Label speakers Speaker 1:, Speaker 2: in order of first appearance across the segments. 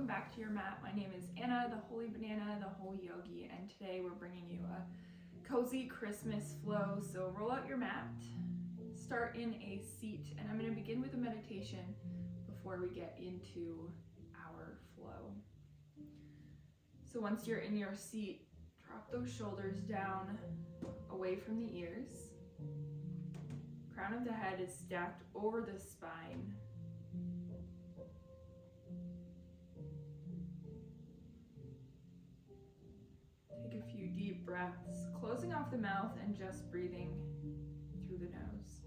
Speaker 1: welcome back to your mat. My name is Anna, the Holy Banana, the whollyogi, and today we're bringing you a cozy Christmas flow. So roll out your mat, start in a seat, and I'm going to begin with a meditation before we get into our flow. So once you're in your seat, drop those shoulders down away from the ears. Crown of the head is stacked over the spine. Take a few deep breaths, closing off the mouth and just breathing through the nose.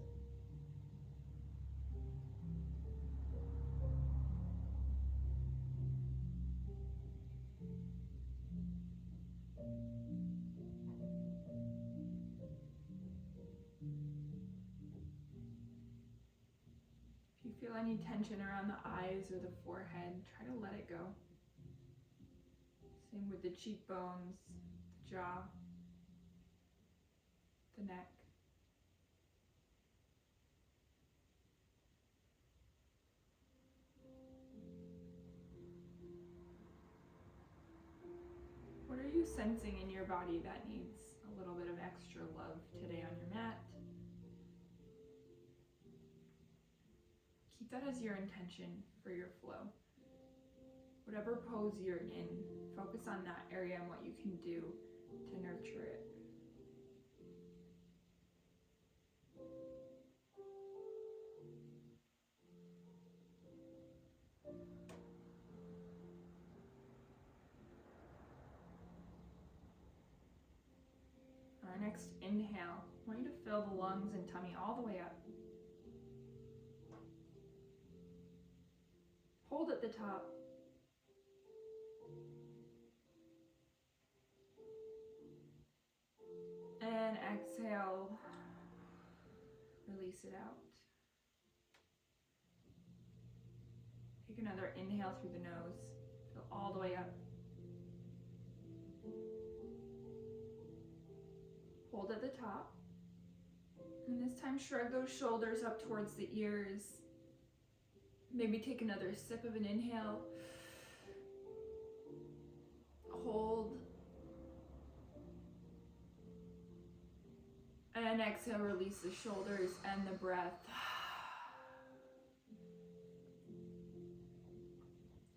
Speaker 1: If you feel any tension around the eyes or the forehead, try to let it go. Same with the cheekbones, the jaw, the neck. What are you sensing in your body that needs a little bit of extra love today on your mat? Keep that as your intention for your flow. Whatever pose you're in, focus on that area and what you can do to nurture it. Our next inhale, I want you to fill the lungs and tummy all the way up. Hold at the top. And exhale, release it out. Take another inhale through the nose, fill all the way up. Hold at the top. And this time shrug those shoulders up towards the ears. Maybe take another sip of an inhale. Hold. And exhale, release the shoulders and the breath.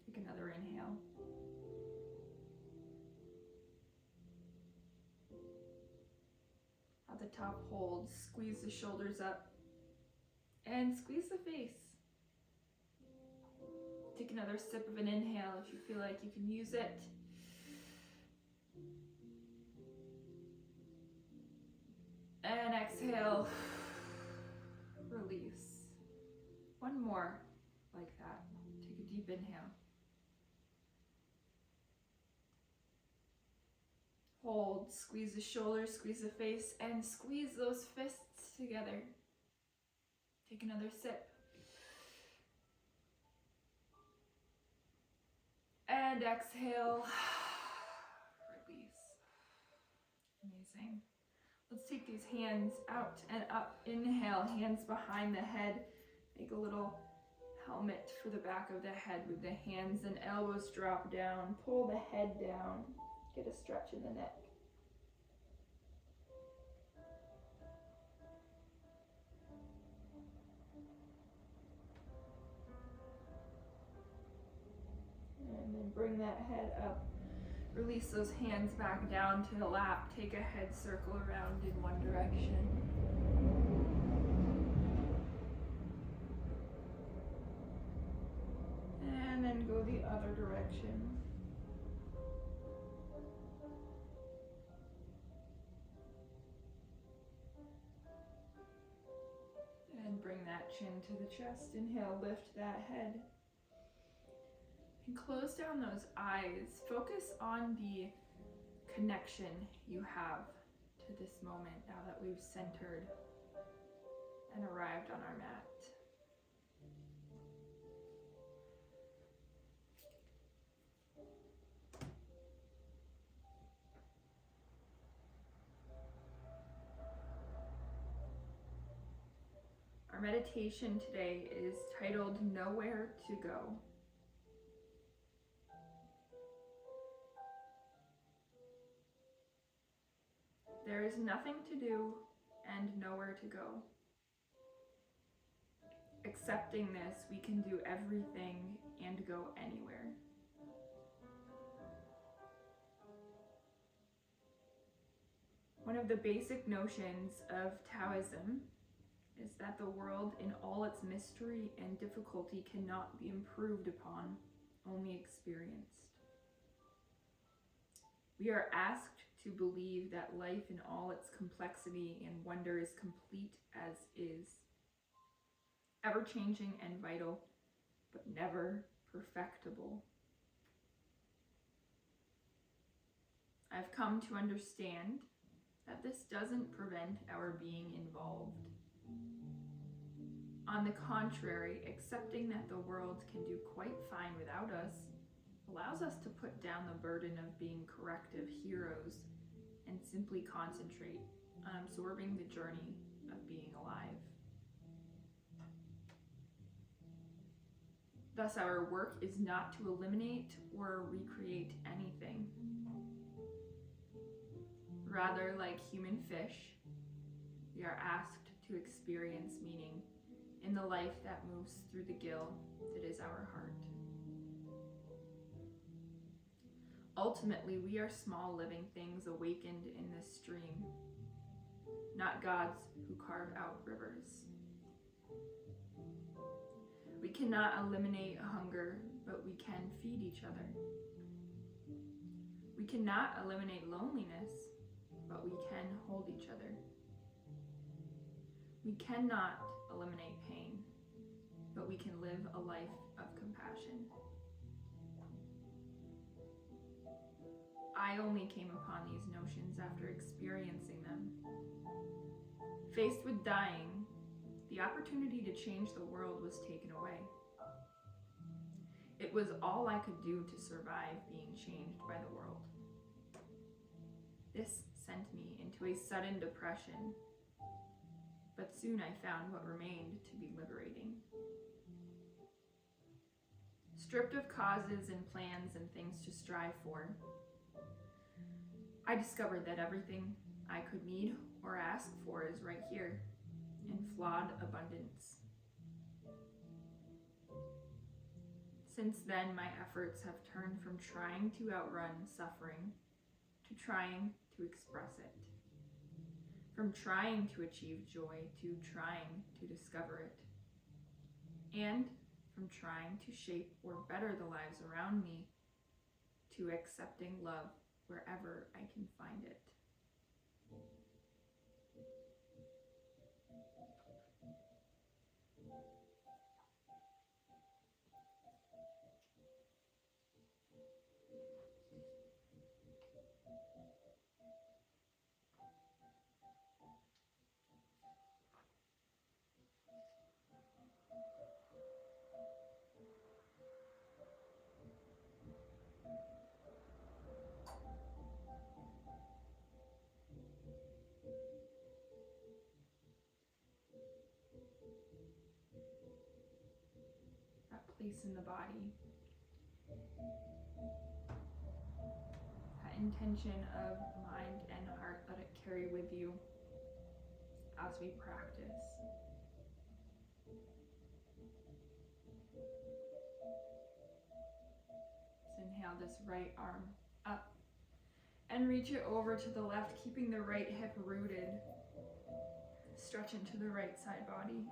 Speaker 1: Take another inhale. At the top, hold. Squeeze the shoulders up. And squeeze the face. Take another sip of an inhale if you feel like you can use it. And exhale, release. One more like that. Take a deep inhale. Hold, squeeze the shoulders, squeeze the face, and squeeze those fists together. Take another sip. And exhale, release. Amazing. Let's take these hands out and up. Inhale, hands behind the head. Make a little helmet for the back of the head with the hands and elbows drop down. Pull the head down. Get a stretch in the neck. And then bring that head up. Release those hands back down to the lap. Take a head circle around in one direction. And then go the other direction. And bring that chin to the chest. Inhale, lift that head. And close down those eyes. Focus on the connection you have to this moment now that we've centered and arrived on our mat. Our meditation today is titled Nowhere to Go. There is nothing to do and nowhere to go. Accepting this, we can do everything and go anywhere. One of the basic notions of Taoism is that the world in all its mystery and difficulty cannot be improved upon, only experienced. We are asked to believe that life in all its complexity and wonder is complete as is, ever-changing and vital, but never perfectible. I've come to understand that this doesn't prevent our being involved. On the contrary, accepting that the world can do quite fine without us allows us to put down the burden of being corrective heroes and simply concentrate on absorbing the journey of being alive. Thus, our work is not to eliminate or recreate anything. Rather, like human fish, we are asked to experience meaning in the life that moves through the gill that is our heart. Ultimately, we are small living things awakened in this stream, not gods who carve out rivers. We cannot eliminate hunger, but we can feed each other. We cannot eliminate loneliness, but we can hold each other. We cannot eliminate pain, but we can live a life of compassion. I only came upon these notions after experiencing them. Faced with dying, the opportunity to change the world was taken away. It was all I could do to survive being changed by the world. This sent me into a sudden depression, but soon I found what remained to be liberating. Stripped of causes and plans and things to strive for, I discovered that everything I could need or ask for is right here, in flawed abundance. Since then, my efforts have turned from trying to outrun suffering to trying to express it, from trying to achieve joy to trying to discover it, and from trying to shape or better the lives around me to accepting love wherever I can find it. That place in the body, that intention of mind and heart, let it carry with you as we practice. So inhale this right arm up and reach it over to the left, keeping the right hip rooted. Stretch into the right side body.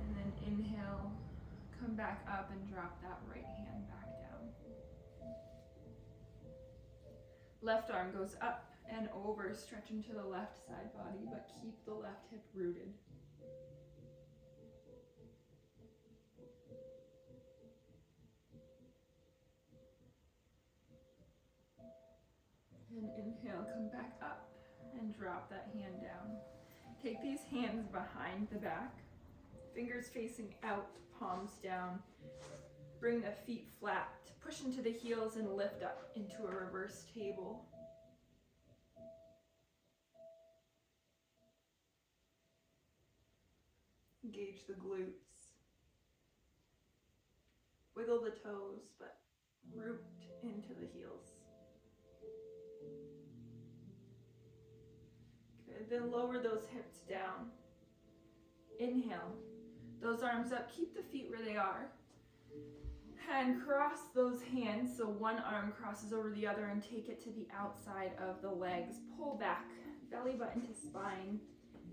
Speaker 1: And then inhale, come back up and drop that right hand back down. Left arm goes up and over, stretch into the left side body, but keep the left hip rooted. And inhale, come back up and drop that hand down. Take these hands behind the back, fingers facing out, palms down. Bring the feet flat, push into the heels and lift up into a reverse table. Engage the glutes. wiggle the toes, but root into the heels. Good, then lower those hips down. Inhale, those arms up, keep the feet where they are. And cross those hands, so one arm crosses over the other and take it to the outside of the legs. Pull back, belly button to spine,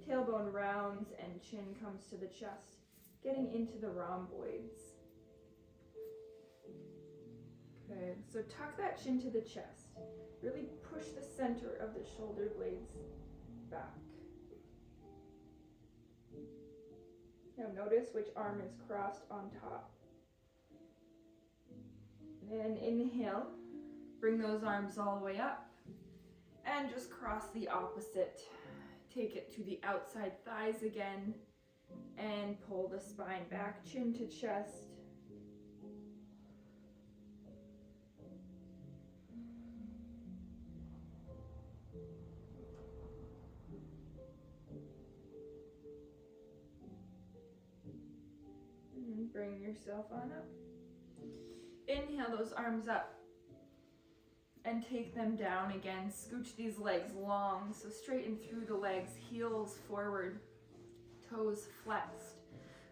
Speaker 1: tailbone rounds and chin comes to the chest, getting into the rhomboids. Good, so tuck that chin to the chest. Really push the center of the shoulder blades back. Now notice which arm is crossed on top. And inhale, bring those arms all the way up and just cross the opposite. Take it to the outside thighs again and pull the spine back, chin to chest. And bring yourself on up. Inhale those arms up and take them down again. Scooch these legs long, so straighten through the legs, heels forward, toes flexed.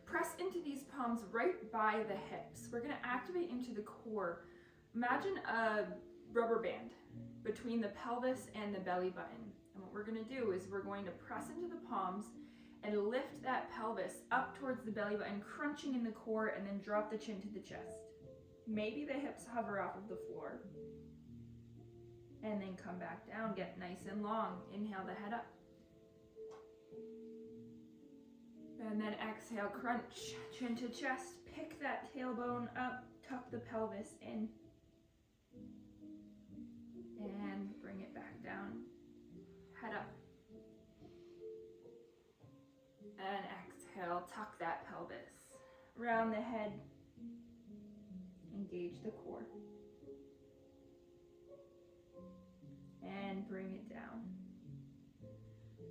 Speaker 1: Press into these palms right by the hips. We're gonna activate into the core. Imagine a rubber band between the pelvis and the belly button. And what we're gonna do is we're going to press into the palms and lift that pelvis up towards the belly button, crunching in the core, and then drop the chin to the chest. Maybe the hips hover off of the floor. And then come back down, get nice and long. Inhale the head up. And then exhale, crunch, chin to chest. Pick that tailbone up, tuck the pelvis in. And bring it back down. Head up. And exhale, tuck that pelvis. Round the head. Engage the core. And bring it down.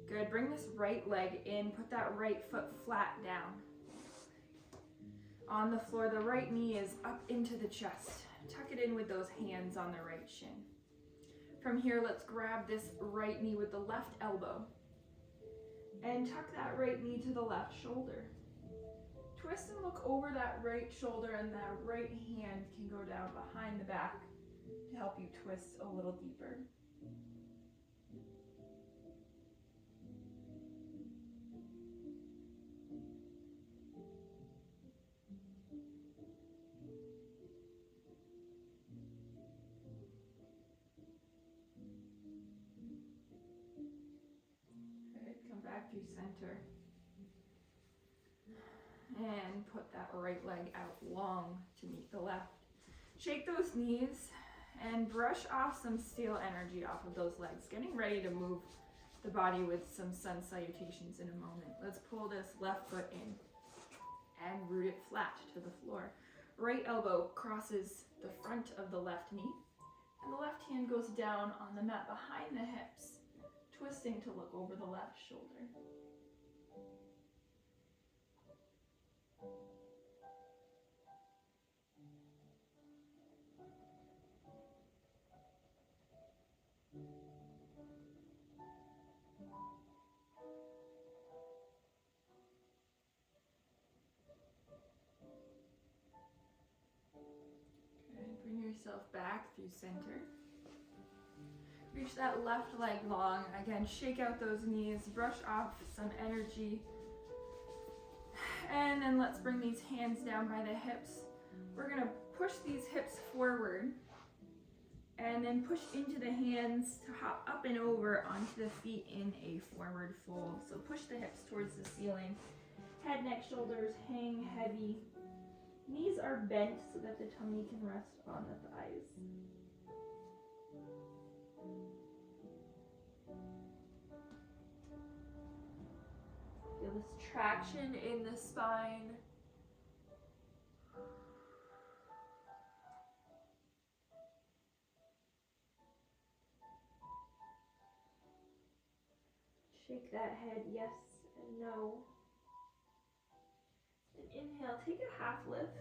Speaker 1: Good, bring this right leg in, put that right foot flat down. On the floor, the right knee is up into the chest. Tuck it in with those hands on the right shin. From here, let's grab this right knee with the left elbow. And tuck that right knee to the left shoulder. Twist and look over that right shoulder, and that right hand can go down behind the back to help you twist a little deeper. Good, come back to center. And put that right leg out long to meet the left. Shake those knees and brush off some stale energy off of those legs. Getting ready to move the body with some sun salutations in a moment. Let's pull this left foot in and root it flat to the floor. Right elbow crosses the front of the left knee, and the left hand goes down on the mat behind the hips, twisting to look over the left shoulder. Bring yourself back through center. Reach that left leg long. Again, shake out those knees, brush off some energy. And then let's bring these hands down by the hips. We're gonna push these hips forward and then push into the hands to hop up and over onto the feet in a forward fold. So push the hips towards the ceiling. Head, neck, shoulders hang heavy. Knees are bent so that the tummy can rest on the thighs. Feel this traction in the spine. Shake that head, yes and no. And inhale, take a half lift.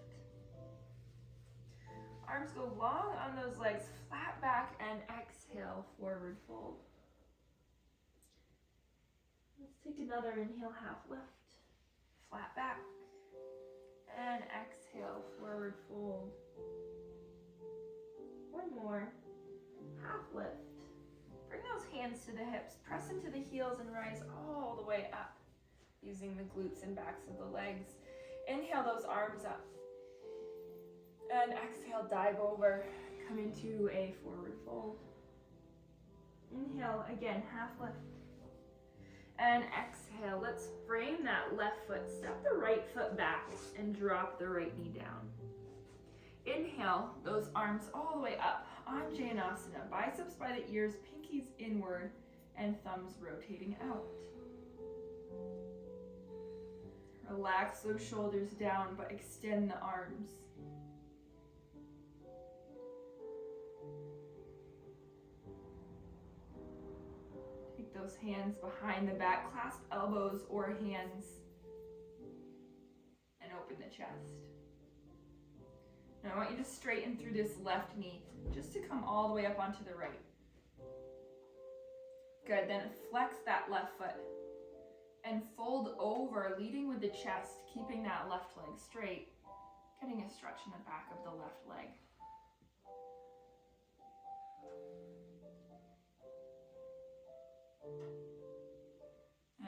Speaker 1: Arms go long on those legs, flat back, and exhale, forward fold. Let's take another inhale, half lift, flat back, and exhale, forward fold. One more, half lift. Bring those hands to the hips, press into the heels and rise all the way up, using the glutes and backs of the legs. Inhale those arms up. And exhale, dive over, come into a forward fold. Inhale, again, half lift. And exhale, let's frame that left foot, step the right foot back, and drop the right knee down. Inhale, those arms all the way up, Anjaneyasana, biceps by the ears, pinkies inward, and thumbs rotating out. Relax those shoulders down, but extend the arms. Take those hands behind the back, clasp elbows or hands, and open the chest. Now I want you to straighten through this left knee, just to come all the way up onto the right. Good, then flex that left foot and fold over, leading with the chest, keeping that left leg straight, getting a stretch in the back of the left leg.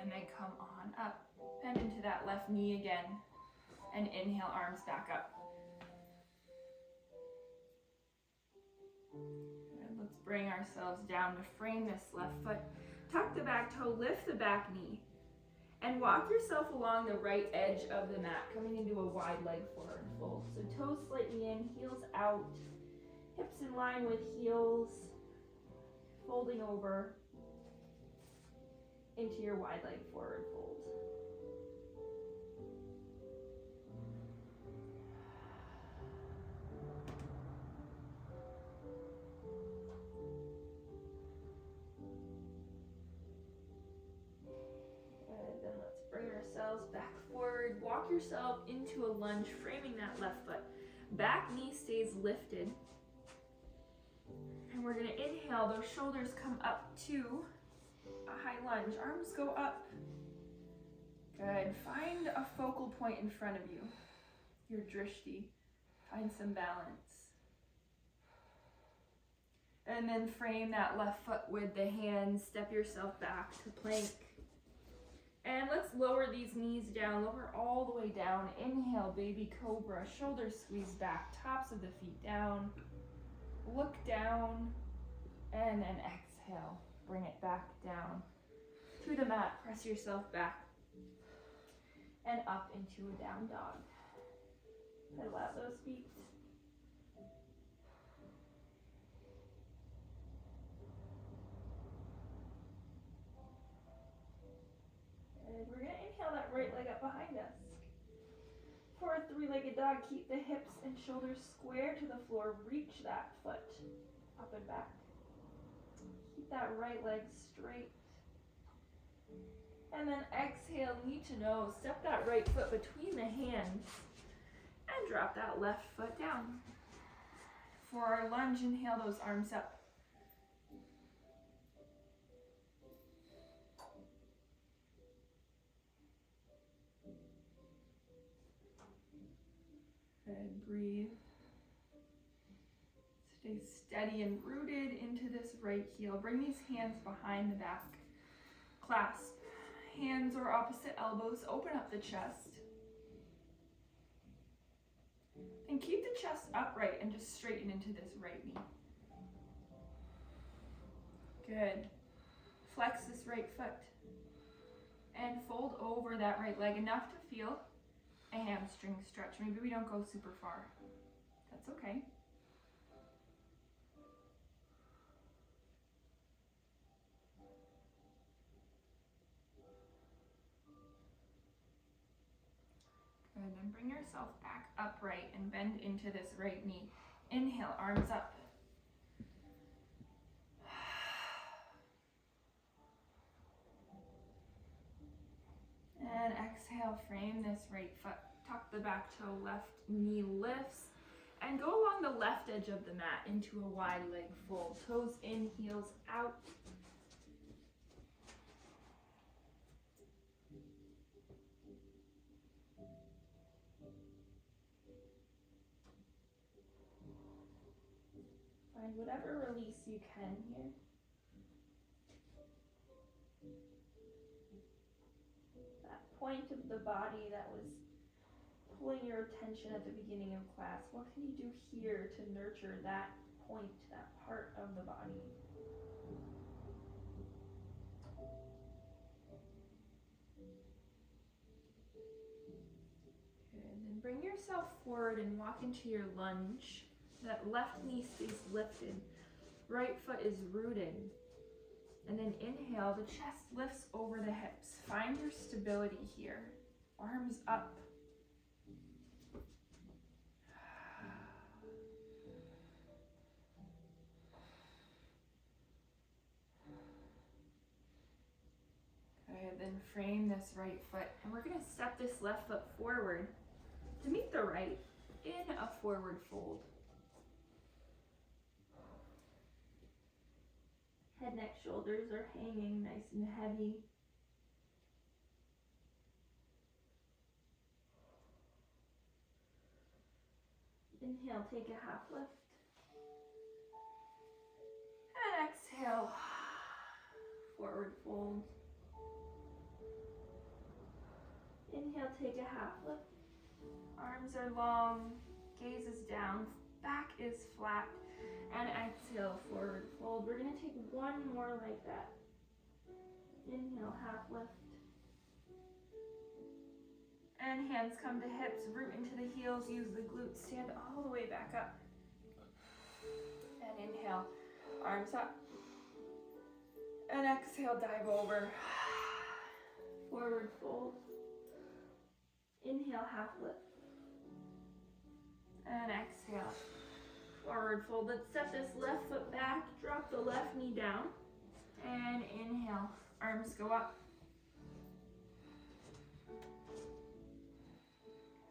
Speaker 1: And then come on up, bend into that left knee again, and inhale, arms back up. And let's bring ourselves down to frame this left foot. Tuck the back toe, lift the back knee, and walk yourself along the right edge of the mat, coming into a wide leg forward fold. So toes slightly in, heels out, hips in line with heels, folding over into your wide leg forward fold. Ourselves back forward, walk yourself into a lunge, framing that left foot. Back knee stays lifted. And we're going to inhale, those shoulders come up to a high lunge. Arms go up. Good. Find a focal point in front of you, your drishti. Find some balance. And then frame that left foot with the hands. Step yourself back to plank. And let's lower these knees down, lower all the way down. Inhale, baby cobra, shoulders squeeze back, tops of the feet down. Look down, and then exhale. Bring it back down to the mat. Press yourself back and up into a down dog. Pedal out those feet. And we're going to inhale that right leg up behind us. For a three-legged dog, keep the hips and shoulders square to the floor. Reach that foot up and back. Keep that right leg straight. And then exhale, knee to nose. Step that right foot between the hands and drop that left foot down. For our lunge, inhale those arms up. Good, breathe. Stay steady and rooted into this right heel. Bring these hands behind the back. Clasp hands or opposite elbows. Open up the chest. And keep the chest upright and just straighten into this right knee. Good. Flex this right foot. And fold over that right leg enough to feel a hamstring stretch. Maybe we don't go super far. That's okay. Good, and bring yourself back upright and bend into this right knee. Inhale, arms up. And exhale, frame this right foot. Tuck the back toe, left knee lifts. And go along the left edge of the mat into a wide leg fold. Toes in, heels out. Find whatever release you can here. That point of the body that was pulling your attention at the beginning of class, what can you do here to nurture that point, that part of the body? Good, then bring yourself forward and walk into your lunge. That left knee stays lifted, right foot is rooted. And then inhale, the chest lifts over the hips. Find your stability here. Arms up. Good, then frame this right foot. And we're gonna step this left foot forward to meet the right in a forward fold. Head, neck, shoulders are hanging nice and heavy. Inhale, take a half lift. And exhale, forward fold. Inhale, take a half lift. Arms are long, gaze is down, back is flat. And exhale, forward fold. We're gonna take one more like that. Inhale, half lift. And hands come to hips, root into the heels, use the glutes, stand all the way back up. And inhale, arms up. And exhale, dive over. Forward fold. Inhale, half lift. And exhale. Forward fold. Let's step this left foot back, drop the left knee down, and inhale, arms go up.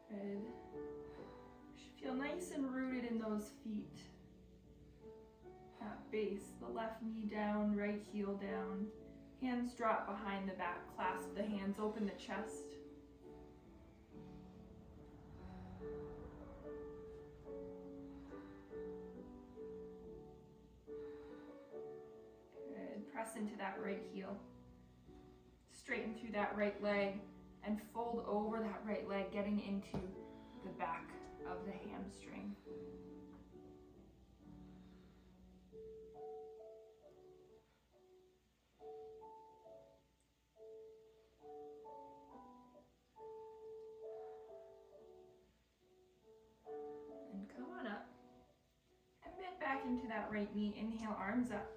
Speaker 1: Good. Should feel nice and rooted in those feet. That base, the left knee down, right heel down. Hands drop behind the back, clasp the hands, open the chest. Press into that right heel. Straighten through that right leg and fold over that right leg, getting into the back of the hamstring. And come on up. And bend back into that right knee. Inhale, arms up.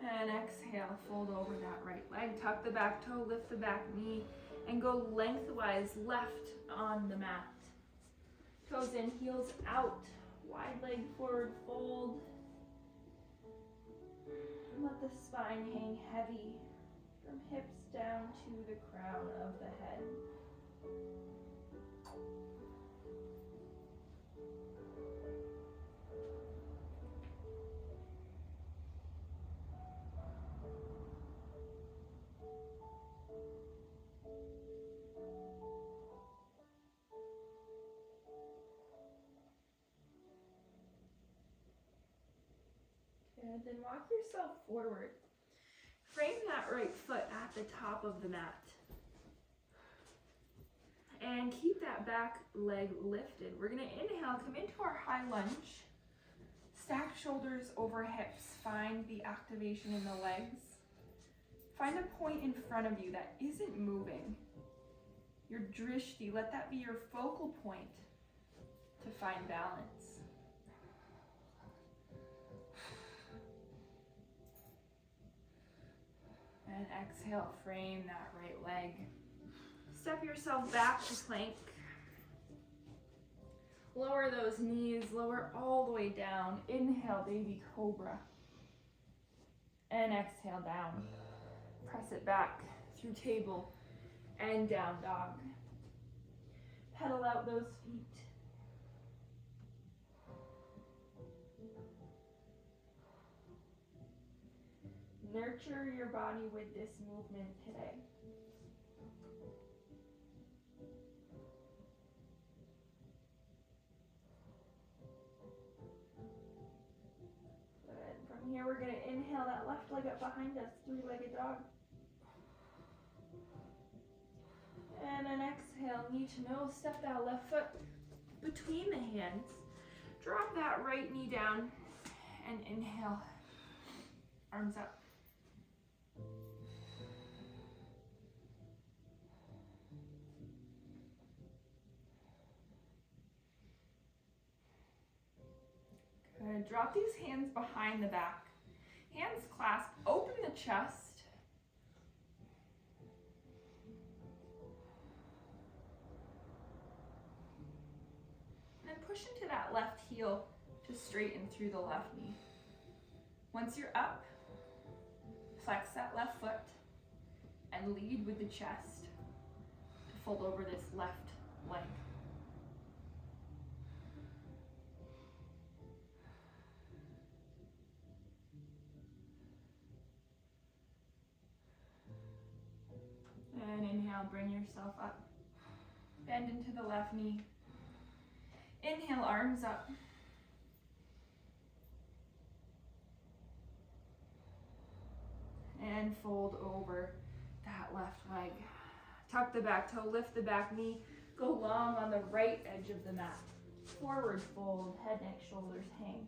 Speaker 1: And exhale, fold over that right leg, tuck the back toe, lift the back knee, and go lengthwise left on the mat. Toes in, heels out, wide leg forward fold. And let the spine hang heavy from hips down to the crown of the head. Good, then walk yourself forward. Frame that right foot at the top of the mat. And keep that back leg lifted. We're gonna inhale, come into our high lunge. Stack shoulders over hips. Find the activation in the legs. Find a point in front of you that isn't moving. Your drishti, let that be your focal point to find balance. And exhale, frame that right leg. Step yourself back to plank. Lower those knees, lower all the way down. Inhale, baby cobra. And exhale down. Press it back through table and down dog. Pedal out those feet. Nurture your body with this movement today. Good. From here, we're going to inhale that left leg up behind us, three-legged dog. And then exhale, knee to nose, step that left foot between the hands. Drop that right knee down and inhale, arms up. Good. Drop these hands behind the back. Hands clasp, open the chest. Push into that left heel to straighten through the left knee. Once you're up, flex that left foot and lead with the chest to fold over this left leg. And inhale, bring yourself up. Bend into the left knee. Inhale, arms up. And fold over that left leg. Tuck the back toe, lift the back knee. Go long on the right edge of the mat. Forward fold, head, neck, shoulders hang.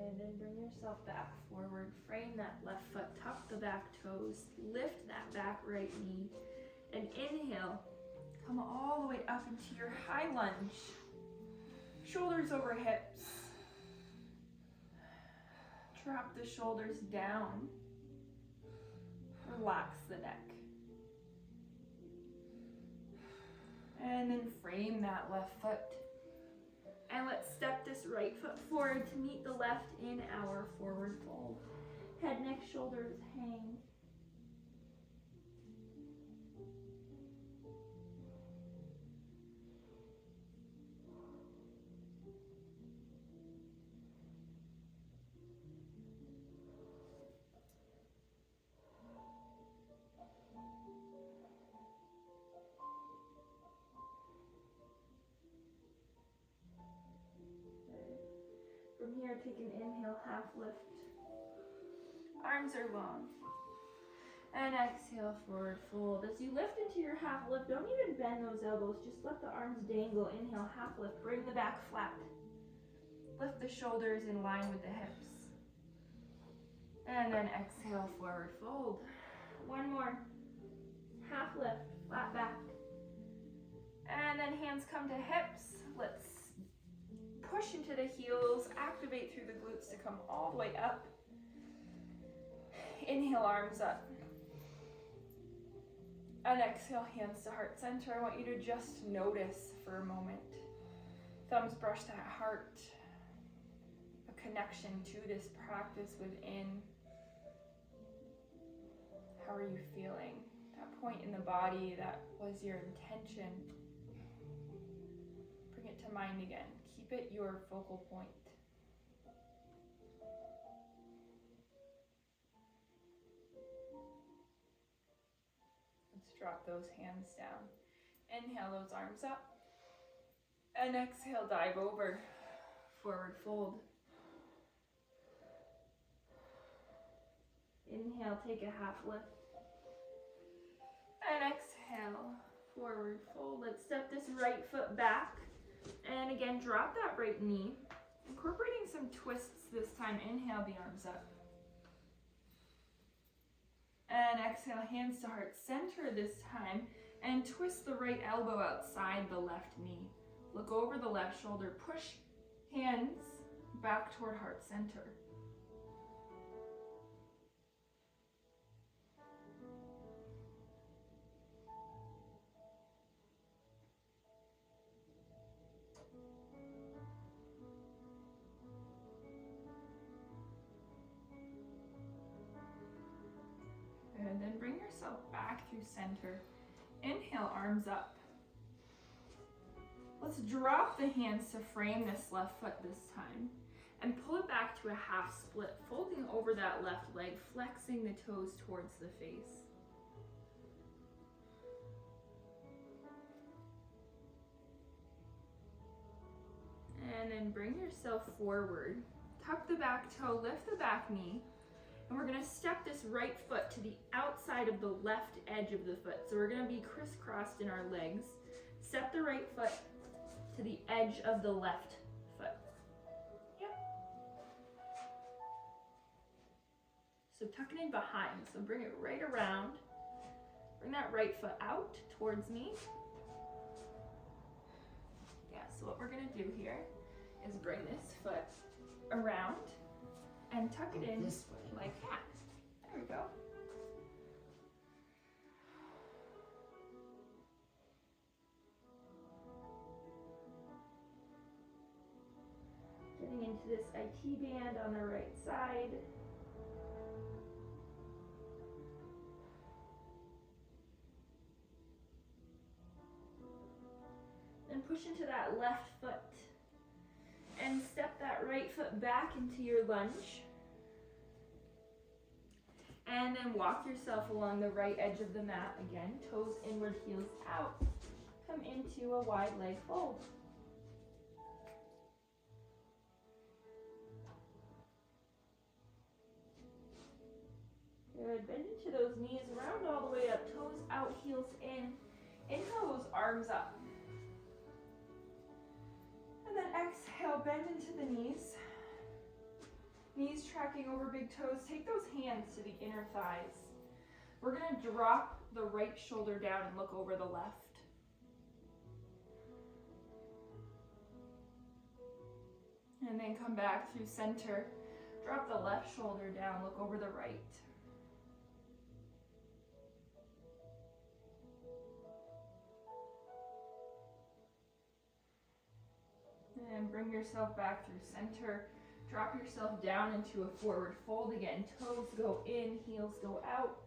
Speaker 1: And then bring yourself back forward. Frame that left foot, tuck the back toes, lift that back right knee, and inhale. Come all the way up into your high lunge. Shoulders over hips. Drop the shoulders down. Relax the neck. And then frame that left foot. And let's step this right foot forward to meet the left in our forward fold. Head, neck, shoulders hang. From here, take an inhale, half lift. Arms are long. And exhale, forward fold. As you lift into your half lift, don't even bend those elbows. Just let the arms dangle. Inhale, half lift. Bring the back flat. Lift the shoulders in line with the hips. And then exhale, forward fold. One more. Half lift, flat back. And then hands come to hips. Let's push into the heels, activate through the glutes to come all the way up. Inhale, arms up. And exhale, hands to heart center. I want you to just notice for a moment. Thumbs brush that heart. A connection to this practice within. How are you feeling? That point in the body that was your intention. Bring it to mind again. Keep it your focal point. Let's drop those hands down. Inhale those arms up. And exhale, dive over. Forward fold. Inhale, take a half lift. And exhale, forward fold. Let's step this right foot back. And again, drop that right knee. Incorporating some twists this time. Inhale, the arms up. And exhale, hands to heart center this time. And twist the right elbow outside the left knee. Look over the left shoulder. Push hands back toward heart center. And then bring yourself back through center. Inhale, arms up. Let's drop the hands to frame this left foot this time. And pull it back to a half split, folding over that left leg, flexing the toes towards the face. And then bring yourself forward. Tuck the back toe, lift the back knee. And we're gonna step this right foot to the outside of the left edge of the foot. So we're gonna be crisscrossed in our legs. Step the right foot to the edge of the left foot. Yep. So tuck it in behind. So bring it right around. Bring that right foot out towards me. Yeah, so what we're gonna do here is bring this foot around and tuck it in
Speaker 2: this way.
Speaker 1: Like that. There we go. Getting into this IT band on the right side. Then push into that left foot. And step that right foot back into your lunge. And then walk yourself along the right edge of the mat again. Toes inward, heels out. Come into a wide leg fold. Good. Bend into those knees, round all the way up. Toes out, heels in. Inhale those arms up. And then exhale, bend into the knees. Knees tracking over big toes. Take those hands to the inner thighs. We're going to drop the right shoulder down and look over the left. And then come back through center. Drop the left shoulder down, look over the right. And bring yourself back through center. Drop yourself down into a forward fold again. Toes go in, heels go out.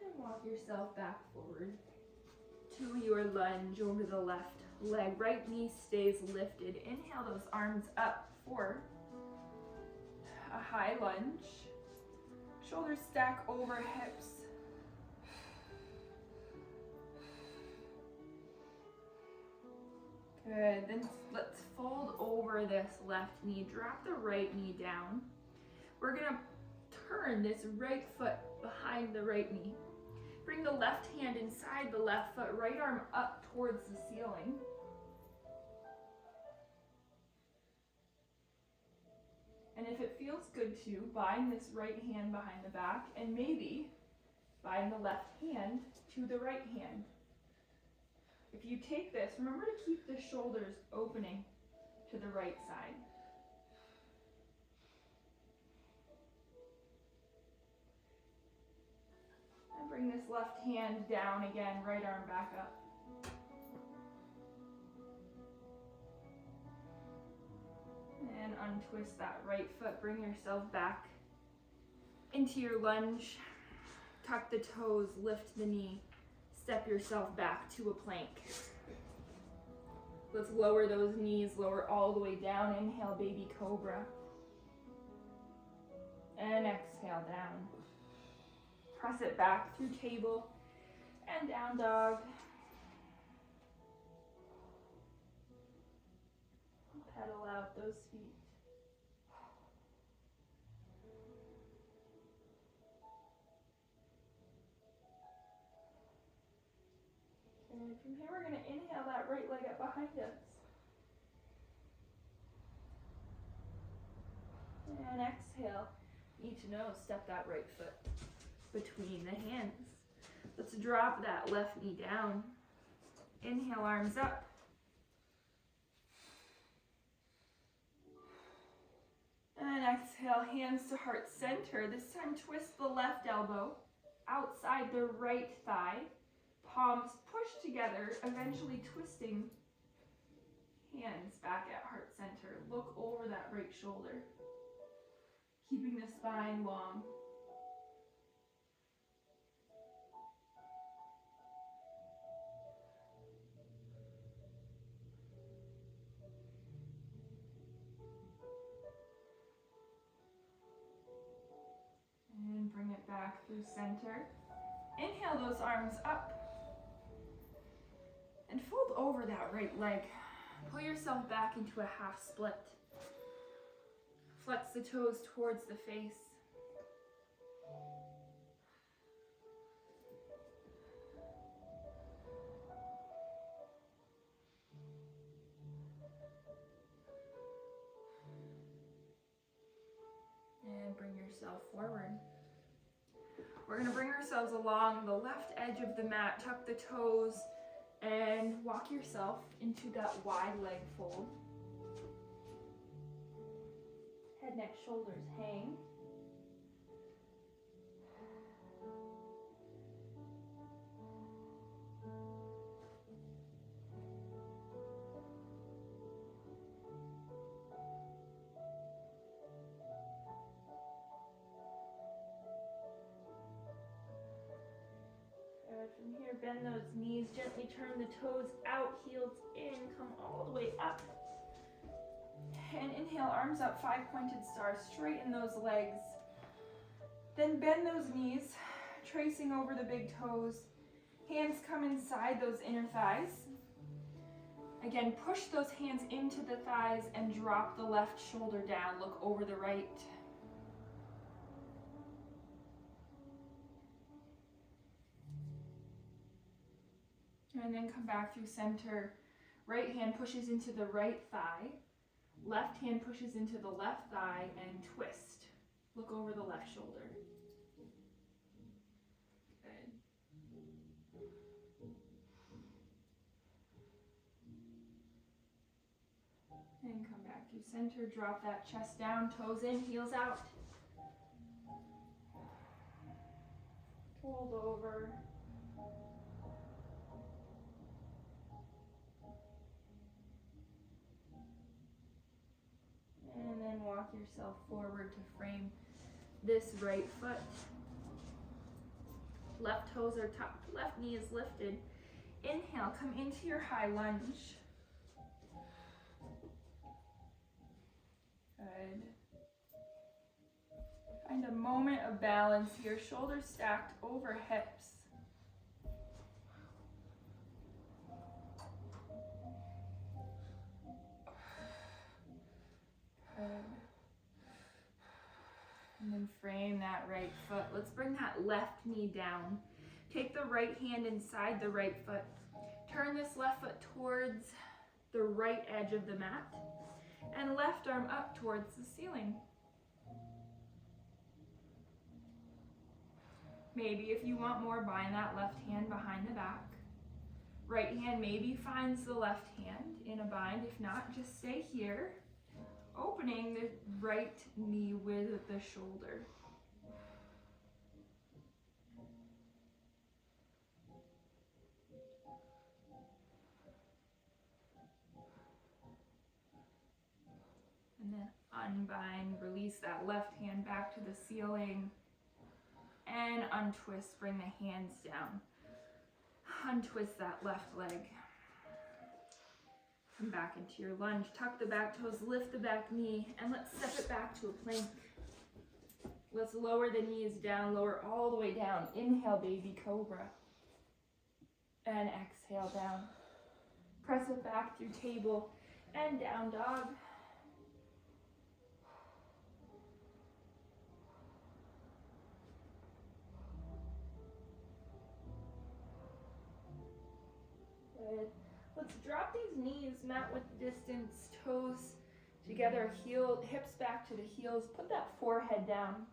Speaker 1: And walk yourself back forward to your lunge over the left leg. Right knee stays lifted. Inhale those arms up for a high lunge. Shoulders stack over hips. Good, then let's fold over this left knee, drop the right knee down. We're gonna turn this right foot behind the right knee. Bring the left hand inside the left foot, right arm up towards the ceiling. And if it feels good to, bind this right hand behind the back and maybe bind the left hand to the right hand. If you take this, remember to keep the shoulders opening to the right side. And bring this left hand down again, right arm back up. And untwist that right foot, bring yourself back into your lunge. Tuck the toes, lift the knee. Step yourself back to a plank. Let's lower those knees, lower all the way down. Inhale, baby cobra. And exhale, down. Press it back through table and down dog. Pedal out those feet. And from here, we're going to inhale that right leg up behind us. And exhale. Need to know, step that right foot between the hands. Let's drop that left knee down. Inhale, arms up. And exhale, hands to heart center. This time twist the left elbow outside the right thigh. Palms push together, eventually twisting hands back at heart center. Look over that right shoulder, keeping the spine long. And bring it back through center. Inhale those arms up. And fold over that right leg. Pull yourself back into a half split. Flex the toes towards the face. And bring yourself forward. We're going to bring ourselves along the left edge of the mat, tuck the toes, and walk yourself into that wide leg fold. Head, neck, shoulders hang. From here, bend those knees, gently turn the toes out, heels in, come all the way up. And inhale, arms up, 5-pointed star, straighten those legs. Then bend those knees, tracing over the big toes. Hands come inside those inner thighs. Again, push those hands into the thighs and drop the left shoulder down, look over the right. And then come back through center. Right hand pushes into the right thigh. Left hand pushes into the left thigh and twist. Look over the left shoulder. Good. And come back through center. Drop that chest down, toes in, heels out. Fold over. And then walk yourself forward to frame this right foot. Left toes are tucked, left knee is lifted. Inhale, come into your high lunge. Good. Find a moment of balance here, shoulders stacked over hips. And then frame that right foot. Let's bring that left knee down. Take the right hand inside the right foot. Turn this left foot towards the right edge of the mat. And left arm up towards the ceiling. Maybe if you want more, bind that left hand behind the back. Right hand maybe finds the left hand in a bind. If not, just stay here. Opening the right knee with the shoulder. And then unbind, release that left hand back to the ceiling. And untwist, bring the hands down. Untwist that left leg. Come back into your lunge, tuck the back toes, lift the back knee, and let's step it back to a plank. Let's lower the knees down, lower all the way down. Inhale, baby cobra. And exhale down. Press it back through table and down dog. Good. Let's drop these knees, mat width distance, toes Together, hips back to the heels. Put that forehead down.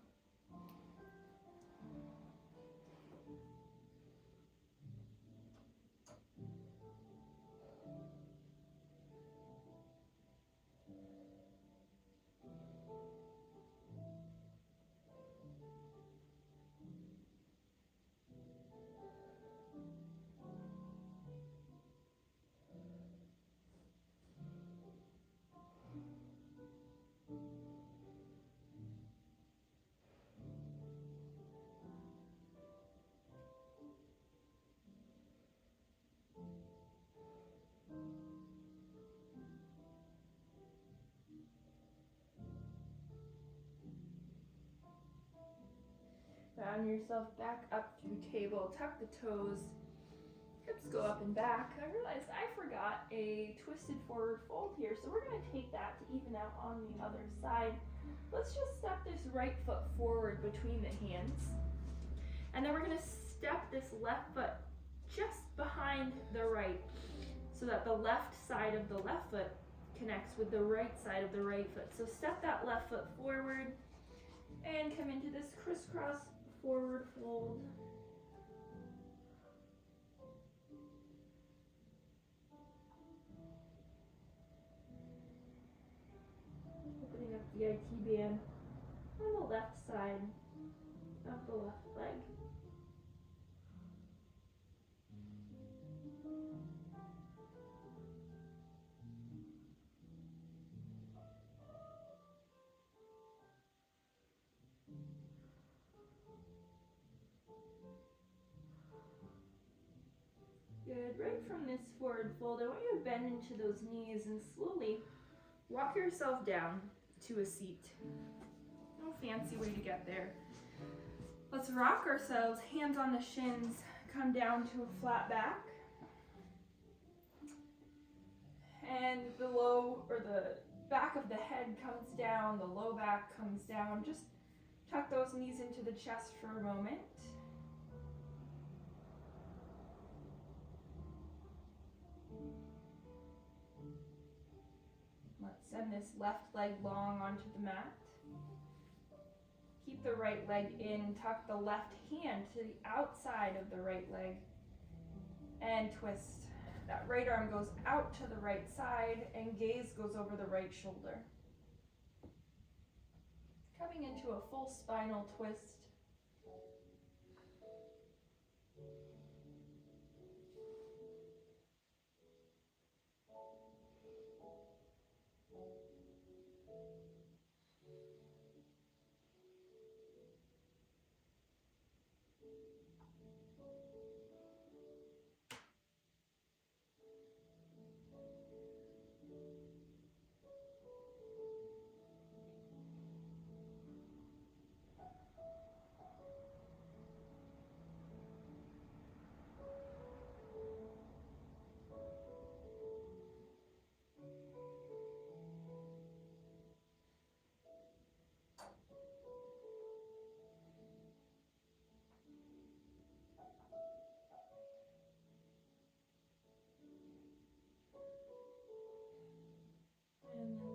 Speaker 1: Round yourself back up to table. Tuck the toes. Hips go up and back. I realized I forgot a twisted forward fold here, so we're going to take that to even out on the other side. Let's just step this right foot forward between the hands. And then we're going to step this left foot just behind the right so that the left side of the left foot connects with the right side of the right foot. So step that left foot forward and come into this crisscross forward fold. Opening up the IT band on the left side of the left leg. Good. Right from this forward fold, I want you to bend into those knees and slowly walk yourself down to a seat. No fancy way to get there. Let's rock ourselves, hands on the shins, come down to a flat back. And the back of the head comes down, the low back comes down. Just tuck those knees into the chest for a moment. Let's send this left leg long onto the mat. Keep the right leg in, tuck the left hand to the outside of the right leg, and twist. That right arm goes out to the right side, and gaze goes over the right shoulder. Coming into a full spinal twist.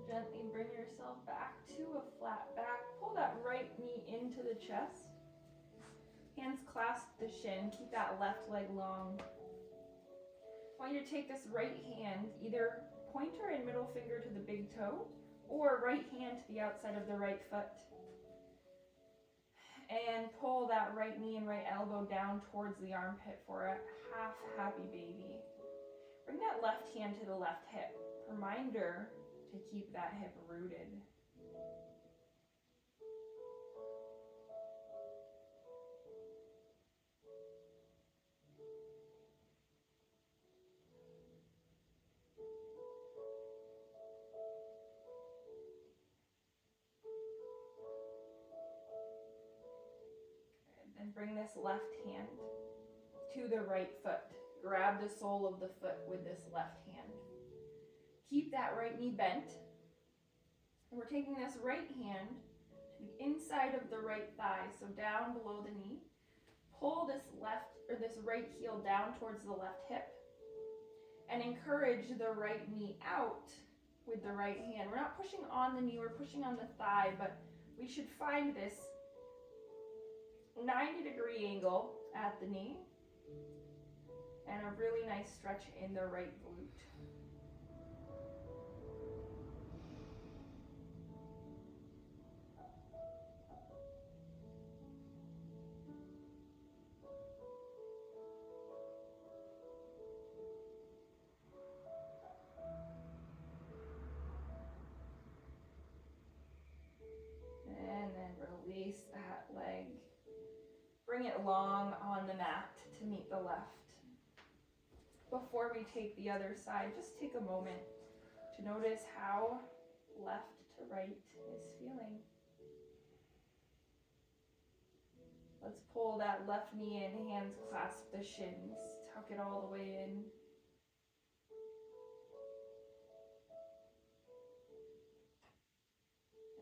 Speaker 1: Gently bring yourself back to a flat back. Pull that right knee into the chest. Hands clasp the shin. Keep that left leg long. I want you to take this right hand, either pointer and middle finger to the big toe, or right hand to the outside of the right foot. And pull that right knee and right elbow down towards the armpit for a half happy baby. Bring that left hand to the left hip. Reminder to keep that hip rooted. And then bring this left hand to the right foot. Grab the sole of the foot with this left hand. Keep that right knee bent. And we're taking this right hand to the inside of the right thigh, so down below the knee. Pull this right heel down towards the left hip and encourage the right knee out with the right hand. We're not pushing on the knee, we're pushing on the thigh, but we should find this 90-degree angle at the knee and a really nice stretch in the right glute. And then release that leg. Bring it long on the mat to meet the left. Before we take the other side, just take a moment to notice how left to right is feeling. Let's pull that left knee in, hands clasp the shins, tuck it all the way in.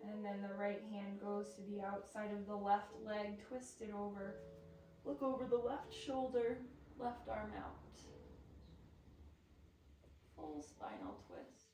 Speaker 1: And then the right hand goes to the outside of the left leg, twist it over. Look over the left shoulder, left arm out. Full spinal twist.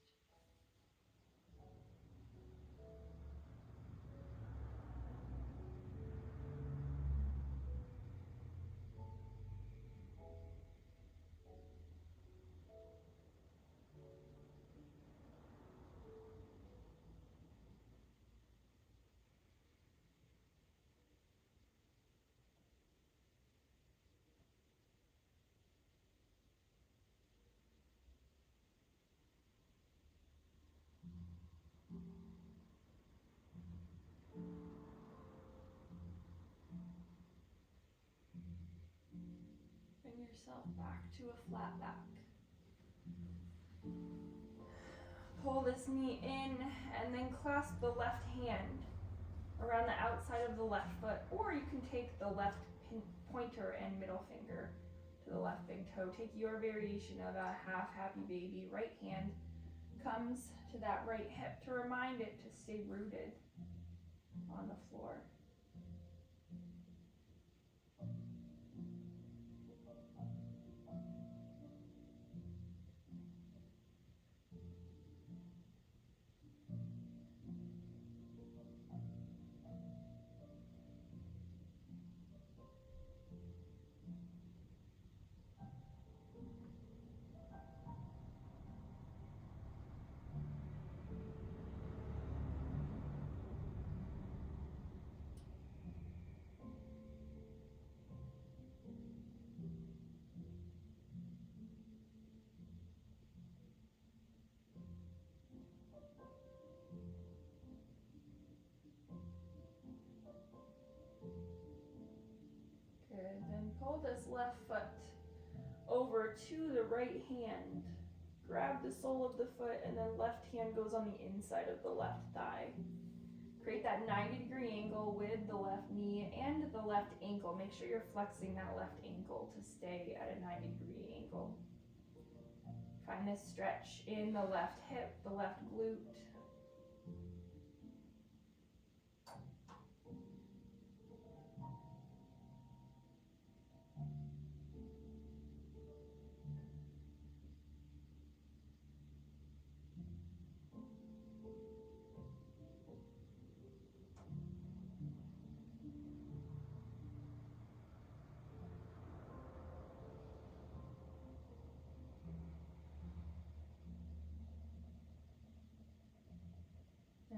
Speaker 1: Bring yourself back to a flat back. Pull this knee in and then clasp the left hand around the outside of the left foot, or you can take the left pointer and middle finger to the left big toe. Take your variation of a half happy baby. Right hand comes to that right hip to remind it to stay rooted on the floor. Good, then pull this left foot over to the right hand. Grab the sole of the foot and then left hand goes on the inside of the left thigh. Create that 90-degree angle with the left knee and the left ankle. Make sure you're flexing that left ankle to stay at a 90-degree angle. Find this stretch in the left hip, the left glute.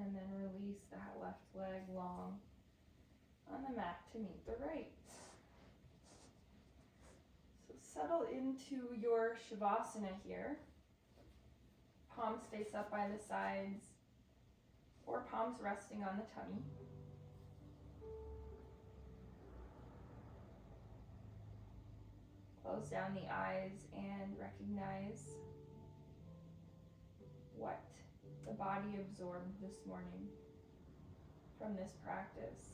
Speaker 1: And then release that left leg long on the mat to meet the right. So settle into your Shavasana here. Palms face up by the sides or palms resting on the tummy. Close down the eyes and recognize what the body absorbed this morning from this practice.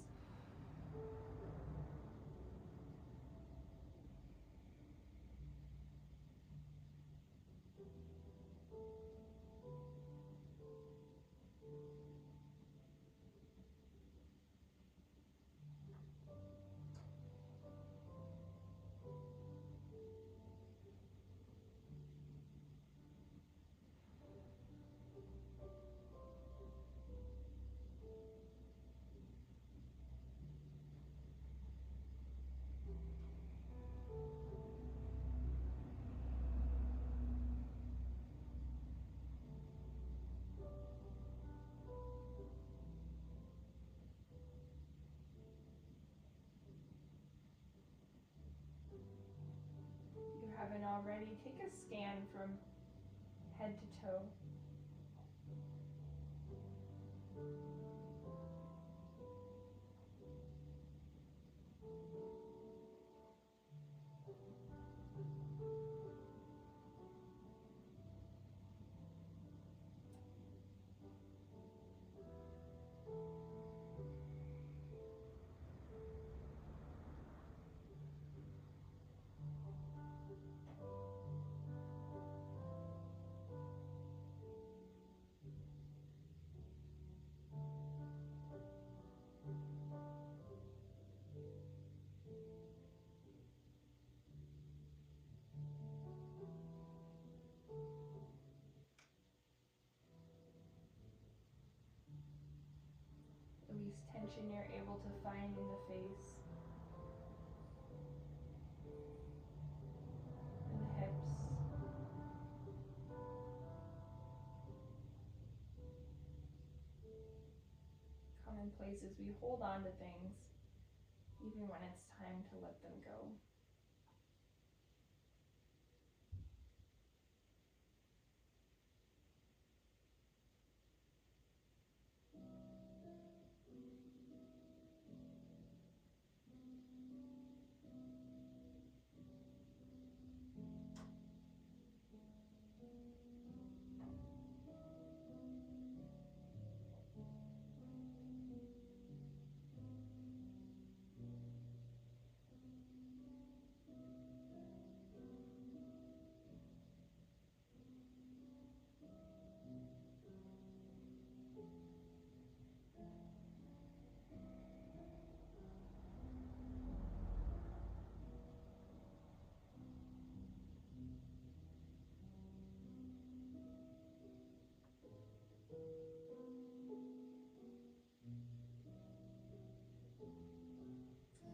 Speaker 1: already, take a scan from head to toe. Release tension you're able to find in the face, in the hips. Common places we hold on to things, even when it's time to let them go.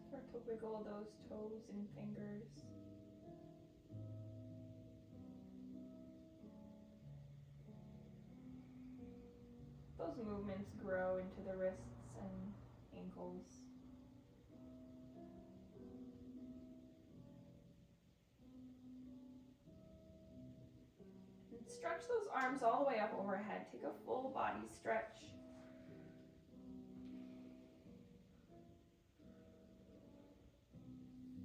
Speaker 1: Start to wiggle those toes and fingers. Those movements grow into the wrists and ankles. And stretch those arms all the way up overhead. Take a full body stretch.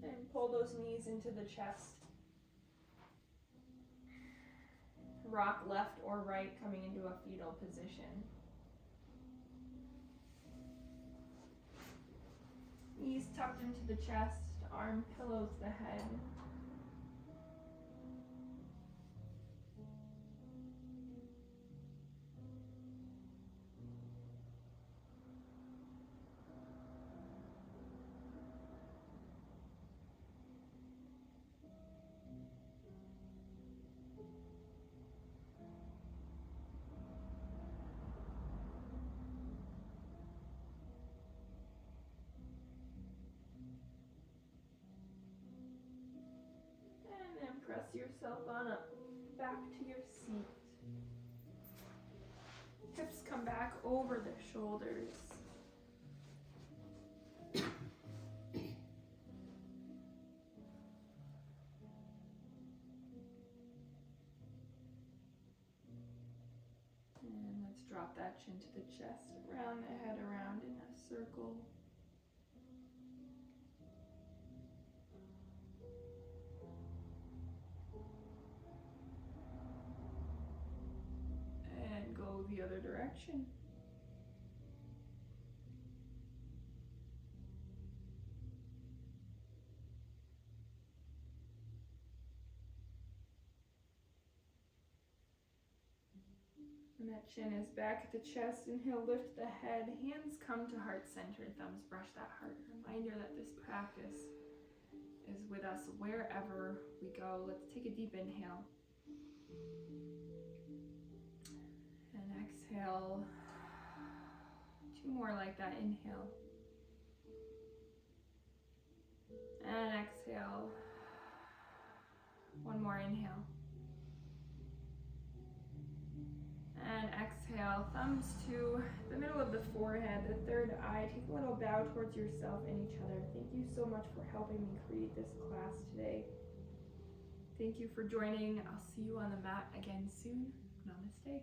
Speaker 1: And pull those knees into the chest. Rock left or right, coming into a fetal position. Knees tucked into the chest, arm pillows the head. Press yourself on up, back to your seat. Hips come back over the shoulders. And let's drop that chin to the chest, round the head around in a circle. Go the other direction. And that chin is back at the chest. Inhale, lift the head. Hands come to heart center. Thumbs brush that heart. Reminder that this practice is with us wherever we go. Let's take a deep inhale. Exhale. 2 more like that. Inhale. And exhale. 1 more. Inhale. And exhale. Thumbs to the middle of the forehead, the third eye. Take a little bow towards yourself and each other. Thank you so much for helping me create this class today. Thank you for joining. I'll see you on the mat again soon. Namaste.